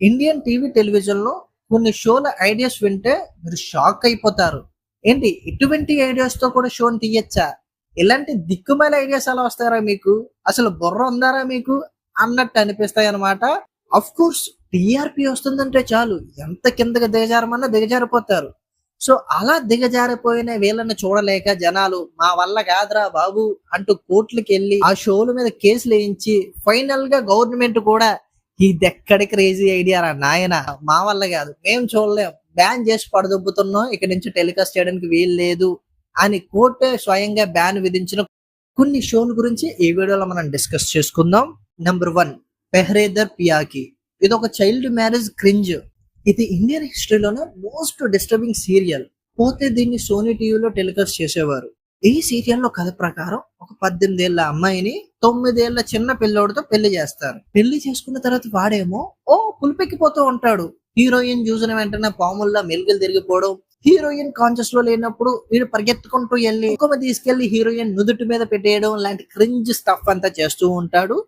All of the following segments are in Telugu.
ఇండియన్ టీవీ టెలివిజన్ లో కొన్ని షోల ఐడియాస్ వింటే మీరు షాక్ అయిపోతారు. ఏంటి ఇటువంటి ఐడియాస్ తో కూడా షోని తీయచ్చా? ఇలాంటి దిక్కుమాల ఐడియాస్ ఎలా వస్తారా మీకు? అసలు బుర్ర ఉందారా మీకు అన్నట్టు అనిపిస్తాయి అనమాట. అఫ్ కోర్స్ టీఆర్పీ వస్తుందంటే చాలు ఎంత కిందకి దిగజారమన్నా దిగజారిపోతారు. సో అలా దిగజారిపోయిన వీళ్ళని చూడలేక జనాలు మా వల్ల కాదురా బాబు అంటూ కోర్టులకు వెళ్ళి ఆ షోల మీద కేసులు వేయించి ఫైనల్ గా గవర్నమెంట్ కూడా ఇదెక్కడి క్రేజీ ఐడియా రా నాయన, మా వల్ల కాదు, మేము చూడలేం, బ్యాన్ చేసి పడదొబ్బుతున్నాం, ఇక్కడ నుంచి టెలికాస్ట్ చేయడానికి వీలు లేదు అని కోర్టే స్వయంగా బ్యాన్ విధించిన కొన్ని షోల గురించి ఈ వీడియోలో మనం డిస్కస్ చేసుకుందాం. నెంబర్ 1, పెహ్రేదర్ పియాకి. ఇది ఒక చైల్డ్ మ్యారేజ్ క్రింజ్. ఇది ఇండియన్ హిస్టరీలోనే మోస్ట్ డిస్టర్బింగ్ సీరియల్. పోతే దీన్ని సోనీ టీవీలో టెలికాస్ట్ చేసేవారు. ఈ సీరియల్ లో కథ ప్రకారం ఒక 18 ఏళ్ల అమ్మాయిని 9 ఏళ్ల చిన్న పిల్లోడితో పెళ్లి చేస్తారు. పెళ్లి చేసుకున్న తర్వాత వాడేమో పులిపెక్కిపోతూ ఉంటాడు. హీరోయిన్ చూసిన వెంటనే పాముల్లా మెలుగులు తిరిగిపోవడం, హీరోయిన్ కాన్షియస్ లో లేనప్పుడు వీడు పరిగెత్తుకుంటూ వెళ్ళి ఇంకొక తీసుకెళ్లి హీరోయిన్ నుదుటి మీద పెట్టేయడం లాంటి క్రింజ్ స్టఫ్ అంతా చేస్తూ ఉంటాడు.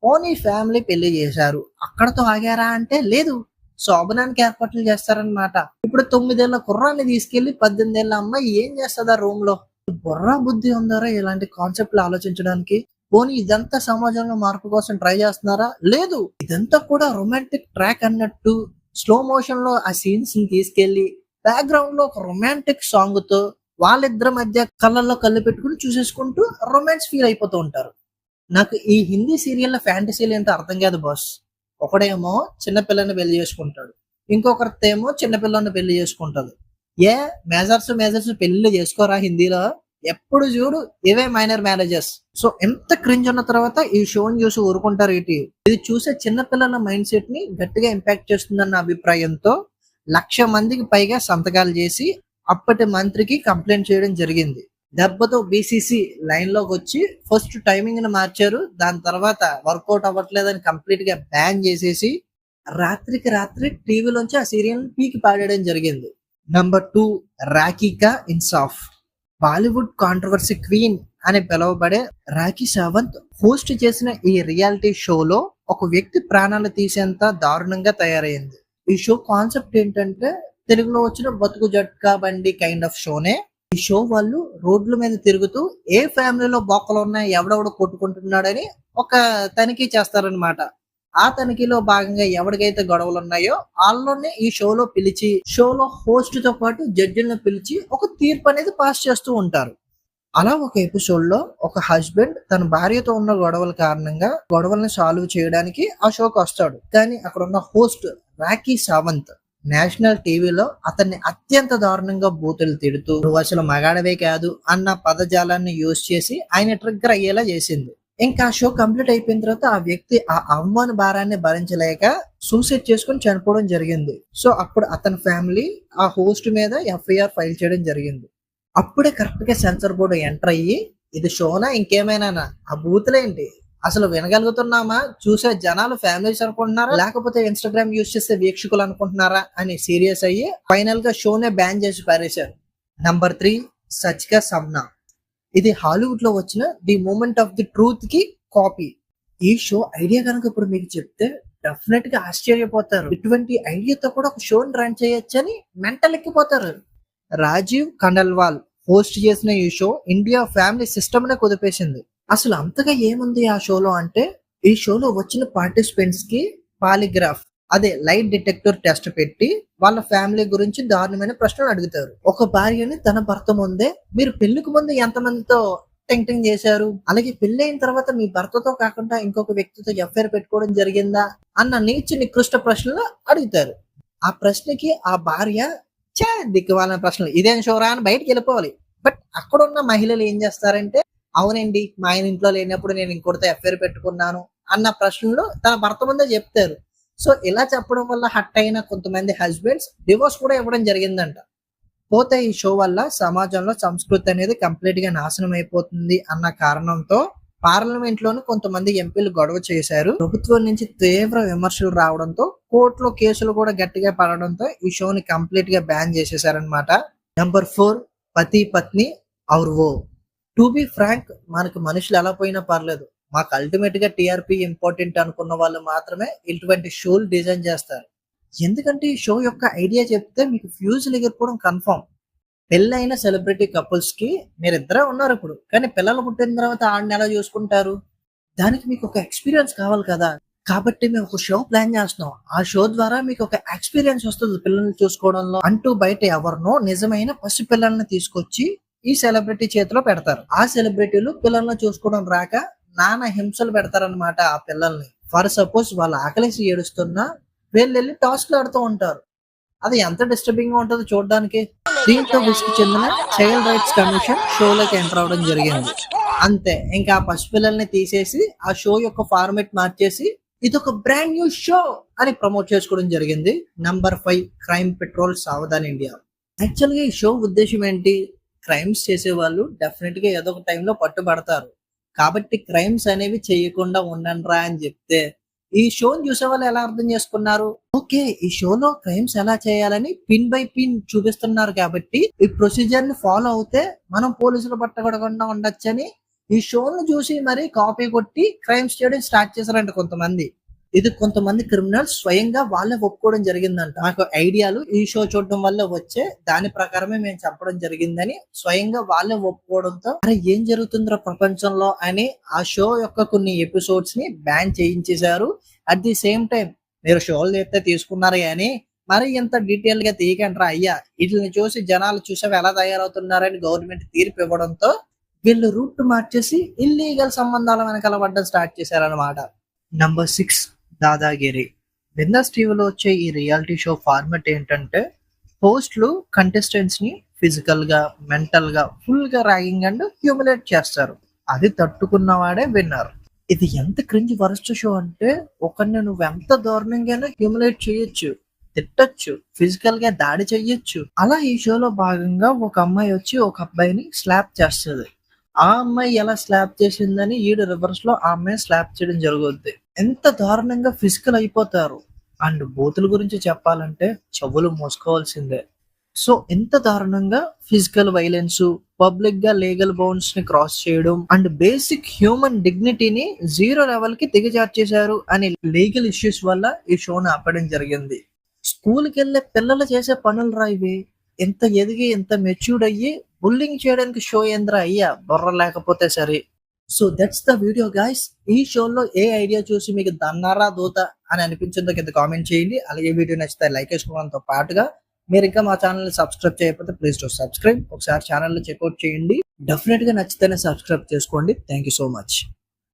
ఓనీ ఫ్యామిలీ పెళ్లి చేశారు, అక్కడతో ఆగారా అంటే లేదు, శోభనానికి ఏర్పాట్లు చేస్తారనమాట. ఇప్పుడు 9 ఏళ్ల కుర్రాన్ని తీసుకెళ్లి 18 ఏళ్ల అమ్మాయి ఏం చేస్తుందా రూమ్ లో? బుర్రా బుద్ధి ఉందారా ఇలాంటి కాన్సెప్ట్లు ఆలోచించడానికి? పోనీ ఇదంతా సమాజంలో మార్పు కోసం ట్రై చేస్తున్నారా? లేదు, ఇదంతా కూడా రొమాంటిక్ ట్రాక్ అన్నట్టు స్లో మోషన్ లో ఆ సీన్స్ ని తీసుకెళ్లి బ్యాక్గ్రౌండ్ లో ఒక రొమాంటిక్ సాంగ్ తో వాళ్ళిద్దరి మధ్య కళ్ళల్లో కళ్ళు పెట్టుకుని చూసేసుకుంటూ రొమాన్స్ ఫీల్ అయిపోతూ ఉంటారు. నాకు ఈ హిందీ సీరియల్ ఫ్యాంటసీలు ఏంటో అర్థం కాదు బాస్. ఒకడేమో చిన్నపిల్లని పెళ్లి చేసుకుంటాడు, ఇంకొకరితేమో చిన్నపిల్లని పెళ్లి చేసుకుంటాడు. మేజర్స్ పెళ్లి చేసుకోరా హిందీలో? ఎప్పుడు చూడు ఇవే మైనర్ మ్యారేజెస్. సో ఎంత క్రింజ్ ఉన్న తర్వాత ఈ షోని చూసి ఊరుకుంటారు ఏంటి? ఇది చూసే చిన్నపిల్లల మైండ్ సెట్ ని గట్టిగా ఇంపాక్ట్ చేస్తుందన్న అభిప్రాయంతో 1,00,000 మందికి పైగా సంతకాలు చేసి అప్పటి మంత్రికి కంప్లైంట్ చేయడం జరిగింది. దెబ్బతో బీసీసీ లైన్ లోకి వచ్చి ఫస్ట్ టైమింగ్ ని మార్చారు. దాని తర్వాత వర్కౌట్ అవ్వట్లేదని కంప్లీట్ గా బ్యాన్ చేసేసి రాత్రికి రాత్రి టీవీలోంచి ఆ సీరియల్ పీకి పాడేయడం జరిగింది. నెంబర్ 2, రాఖీకా ఇన్సాఫ్. బాలీవుడ్ కాంట్రవర్సీ క్వీన్ అని పిలువబడే రాఖీ సావంత్ హోస్ట్ చేసిన ఈ రియాలిటీ షోలో ఒక వ్యక్తి ప్రాణాలు తీసేంత దారుణంగా తయారైంది. ఈ షో కాన్సెప్ట్ ఏంటంటే తెలుగులో వచ్చిన బతుకు జట్కా బండి కైండ్ ఆఫ్ షోనే. ఈ షో వాళ్ళు రోడ్ల మీద తిరుగుతూ ఏ ఫ్యామిలీలో బొక్కలు ఉన్నాయి, ఎవడెవడు కొట్టుకుంటున్నాడని ఒక తనిఖీ చేస్తారనమాట. ఆ తనిఖీలో భాగంగా ఎవరికైతే గొడవలు ఉన్నాయో వాళ్ళని ఈ షోలో పిలిచి షోలో హోస్ట్ తో పాటు జడ్జిలను పిలిచి ఒక తీర్పు అనేది పాస్ చేస్తూ ఉంటారు. అలా ఒక ఎపిసోడ్ లో ఒక హస్బెండ్ తన భార్యతో ఉన్న గొడవల కారణంగా గొడవల్ని సాల్వ్ చేయడానికి ఆ షోకి వస్తాడు. కానీ అక్కడ ఉన్న హోస్ట్ రాఖీ సావంత్ నేషనల్ టీవీలో అతన్ని అత్యంత దారుణంగా బూతులు తిడుతూ నువ్వు అసలు మగాడవే కాదు అన్న పదజాలాన్ని యూజ్ చేసి ఆయన ట్రిగ్గర్ అయ్యేలా చేసింది. ఇంకా ఆ షో కంప్లీట్ అయిపోయిన తర్వాత ఆ వ్యక్తి ఆ అవమాన భారాన్ని భరించలేక సూసైడ్ చేసుకుని చనిపోవడం జరిగింది. సో అప్పుడు అతని ఫ్యామిలీ ఆ హోస్ట్ మీద ఎఫ్ఐఆర్ ఫైల్ చేయడం జరిగింది. అప్పుడే కరెక్ట్ గా సెన్సర్ బోర్డు ఎంటర్ అయ్యి ఇది షోనా ఇంకేమైనా, ఆ బూతులేంటి, అసలు వినగలుగుతున్నామా, చూసే జనాలు ఫ్యామిలీస్ అనుకుంటున్నారా లేకపోతే ఇన్స్టాగ్రామ్ యూజ్ చేసే వీక్షకులు అనుకుంటున్నారా అని సీరియస్ అయ్యి ఫైనల్ గా షోనే బ్యాన్ చేసి పారేశారు. నెంబర్ 3, సచ్కా సమ్నా. ఇది హాలీవుడ్ లో వచ్చిన the moment of the truth కి కాపీ. ఈ షో ఐడియా కనుక ఇప్పుడు మీకు చెప్తే డెఫినెట్ గా ఆశ్చర్యపోతారు. ఇటువంటి ఐడియాతో కూడా ఒక షోని రన్ చేయొచ్చని మెంటల్ ఎక్కిపోతారు. రాజీవ్ ఖండల్వాల్ హోస్ట్ చేసిన ఈ షో ఇండియా ఫ్యామిలీ సిస్టమ్ నే కుదిపేసింది. అసలు అంతగా ఏముంది ఆ షోలో అంటే ఈ షోలో వచ్చిన పార్టిసిపెంట్స్ కి పాలిగ్రాఫ్ అదే లైట్ డిటెక్టర్ టెస్ట్ పెట్టి వాళ్ళ ఫ్యామిలీ గురించి దారుణమైన ప్రశ్నలు అడుగుతారు. ఒక భార్యని తన భర్త ముందే మీరు పెళ్లికి ముందు ఎంతమందితో టెంక్టింగ్ చేశారు, అలాగే పెళ్లి అయిన తర్వాత మీ భర్తతో కాకుండా ఇంకొక వ్యక్తితో ఎఫ్ఐఆర్ పెట్టుకోవడం జరిగిందా అన్న నీచ నికృష్ట ప్రశ్నలు అడుగుతారు. ఆ ప్రశ్నకి ఆ భార్య దిక్కుమాలిన ప్రశ్నలు, ఇదేం షోరా అని బయటకు వెళ్ళిపోవాలి. బట్ అక్కడ ఉన్న మహిళలు ఏం చేస్తారంటే అవునండి మా ఆయన ఇంట్లో లేనప్పుడు నేను ఇంకోటితో ఎఫ్ఐఆర్ పెట్టుకున్నాను అన్న ప్రశ్నలు తన భర్త ముందే చెప్తారు. సో ఇలా చెప్పడం వల్ల హట్ అయిన కొంతమంది హస్బెండ్స్ డివోర్స్ కూడా ఇవ్వడం జరిగిందంట. పోతే ఈ షో వల్ల సమాజంలో సంస్కృతి అనేది కంప్లీట్ గా నాశనం అయిపోతుంది అన్న కారణంతో పార్లమెంట్ లోని కొంతమంది ఎంపీలు గొడవ చేశారు. ప్రభుత్వం నుంచి తీవ్ర విమర్శలు రావడంతో కోర్టులో కేసులు కూడా గట్టిగా పడడంతో ఈ షోని కంప్లీట్ గా బ్యాన్ చేసేసారనమాట. నెంబర్ 4, పతి పత్ని ఔర్ వో. టు బి ఫ్రాంక్, మనకి మనుషులు ఎలా పోయినా పర్లేదు, మాకు అల్టిమేట్ గా టీఆర్పీ ఇంపార్టెంట్ అనుకున్న వాళ్ళు మాత్రమే ఇటువంటి షోలు డిజైన్ చేస్తారు. ఎందుకంటే ఈ షో యొక్క ఐడియా చెప్తే మీకు ఫ్యూజులు ఎగిరిపోవడం కన్ఫర్మ్. పెళ్ళైన సెలబ్రిటీ కపుల్స్ కి మీరిద్దరే ఉన్నారు ఇప్పుడు, కానీ పిల్లలు పుట్టిన తర్వాత ఆడిని ఎలా చూసుకుంటారు? దానికి మీకు ఒక ఎక్స్పీరియన్స్ కావాలి కదా. కాబట్టి మేము ఒక షో ప్లాన్ చేస్తున్నాం. ఆ షో ద్వారా మీకు ఒక ఎక్స్పీరియన్స్ వస్తుంది పిల్లల్ని చూసుకోవడంలో అంటూ. బయట ఎవరినో నిజమైన పసి పిల్లల్ని తీసుకొచ్చి ఈ సెలబ్రిటీ చేతిలో పెడతారు. ఆ సెలబ్రిటీలు పిల్లల్ని చూసుకోవడం రాక నానా హింసలు పెడతారనమాట ఆ పిల్లల్ని. ఫర్ సపోజ్ వాళ్ళు ఆకలేసి ఏడుస్తున్నా వీళ్ళు వెళ్ళి టాస్క్లు ఆడుతూ ఉంటారు. అది ఎంత డిస్టర్బింగ్ గా ఉంటుందో చూడడానికి. దీంతో విసుగు చెందిన చైల్డ్ రైట్స్ కమిషన్ షోలోకి ఎంటర్ అవడం జరిగింది. అంతే, ఇంకా ఆ పసిపిల్లల్ని తీసేసి ఆ షో యొక్క ఫార్మెట్ మార్చేసి ఇదొక బ్రాండ్ న్యూ షో అని ప్రమోట్ చేసుకోవడం జరిగింది. Number 5 crime patrol Savdhaan India. Actual గా ఈ షో ఉద్దేశం ఏంటి? క్రైమ్స్ చేసే వాళ్ళు డెఫినెట్ గా ఏదో ఒక టైంలో పట్టుబడతారు. కాబట్టి క్రైమ్స్ అనేవి చేయకుండా ఉండండిరా అని చెప్తే ఈ షోని చూసే వాళ్ళు ఎలా అర్థం చేసుకున్నారు? ఓకే, ఈ షోలో క్రైమ్స్ ఎలా చేయాలని పిన్ బై పిన్ చూపిస్తున్నారు కాబట్టి ఈ ప్రొసీజర్ ని ఫాలో అవుతే మనం పోలీసులు పట్టబడకుండా ఉండొచ్చని ఈ షోను చూసి మరి కాపీ కొట్టి క్రైమ్స్ చేయడం స్టార్ట్ చేశారంట కొంతమంది. ఇది కొంతమంది క్రిమినల్స్ స్వయంగా వాళ్ళే ఒప్పుకోవడం జరిగిందంట. నాకు ఐడియాలు ఈ షో చూడడం వల్ల వచ్చే దాని ప్రకారమే మేము చెప్పడం జరిగిందని స్వయంగా వాళ్ళే ఒప్పుకోవడంతో అరే ఏం జరుగుతుందో ప్రపంచంలో అని ఆ షో యొక్క కొన్ని ఎపిసోడ్స్ ని బ్యాన్ చేయించేశారు. అట్ ది సేమ్ టైం మీరు షోలు తీస్తే తీసుకున్నారు కానీ మరి ఇంత డీటెయిల్ గా తీయకంటారా అయ్యా, వీటిని చూసి జనాలు చూసేవి ఎలా తయారవుతున్నారని గవర్నమెంట్ తీర్పు ఇవ్వడంతో వీళ్ళు రూట్ మార్చేసి ఇల్లీగల్ సంబంధాల వెనకాల పడ్డం స్టార్ట్ చేశారనమాట. నంబర్ 6 దాదాగిరి. బిందాస్ టీవీలో వచ్చే ఈ రియాలిటీ షో ఫార్మాట్ ఏంటంటే హోస్ట్లు కంటెస్టెంట్స్ ని ఫిజికల్ గా మెంటల్ గా ఫుల్ గా ర్యాగింగ్ అండ్ హ్యూమిలేట్ చేస్తారు. అది తట్టుకున్నవాడే విన్నర్. ఇది ఎంత క్రింజ్ వరస్ట్ షో అంటే ఒకరిని నువ్వు ఎంత దారుణంగా హ్యూమిలేట్ చేయొచ్చు, తిట్టచ్చు, ఫిజికల్ గా దాడి చెయ్యొచ్చు. అలా ఈ షోలో భాగంగా ఒక అమ్మాయి వచ్చి ఒక అబ్బాయిని స్లాప్ చేస్తుంది. ఆ అమ్మాయి ఎలా స్లాప్ చేసిందని ఈడు రివర్స్ లో ఆ అమ్మాయి స్లాప్ చేయడం జరుగుద్ది. ఎంత దారుణంగా ఫిజికల్ అయిపోతారు. అండ్ బూతుల గురించి చెప్పాలంటే చెవులు మోసుకోవాల్సిందే. సో ఎంత దారుణంగా ఫిజికల్ వైలెన్స్, పబ్లిక్ గా లీగల్ బౌండ్స్ ని క్రాస్ చేయడం అండ్ బేసిక్ హ్యూమన్ డిగ్నిటీని 0 లెవెల్ కి దిగజార్చేశారు అని లీగల్ ఇష్యూస్ వల్ల ఈ షోని ఆపడం జరిగింది. స్కూల్కి వెళ్ళే పిల్లలు చేసే పనులు రా ఇవి. ఎంత ఎదిగి ఎంత మెచ్యూర్డ్ అయ్యి బుల్లింగ్ చేయడానికి షో ఏంద్రా అయ్యా, బుర్ర లేకపోతే సరే. So that's the video guys. ఈ షోలో ఏ ఐడియా చూసి మీకు దన్నారా దూత అని అనిపించిందో కింద కామెంట్ చేయండి. అలాగే వీడియో నచ్చితే లైక్ చేసుకోవడంతో పాటుగా మీరు ఇంకా మా ఛానల్ ని సబ్స్క్రైబ్ చేయకపోతే ప్లీజ్ టు సబ్స్క్రైబ్. ఒకసారి ఛానల్ చెక్అవుట్ చేయండి. డెఫినెట్ గా నచ్చితేనే సబ్స్క్రైబ్ చేసుకోండి. Thank you so much.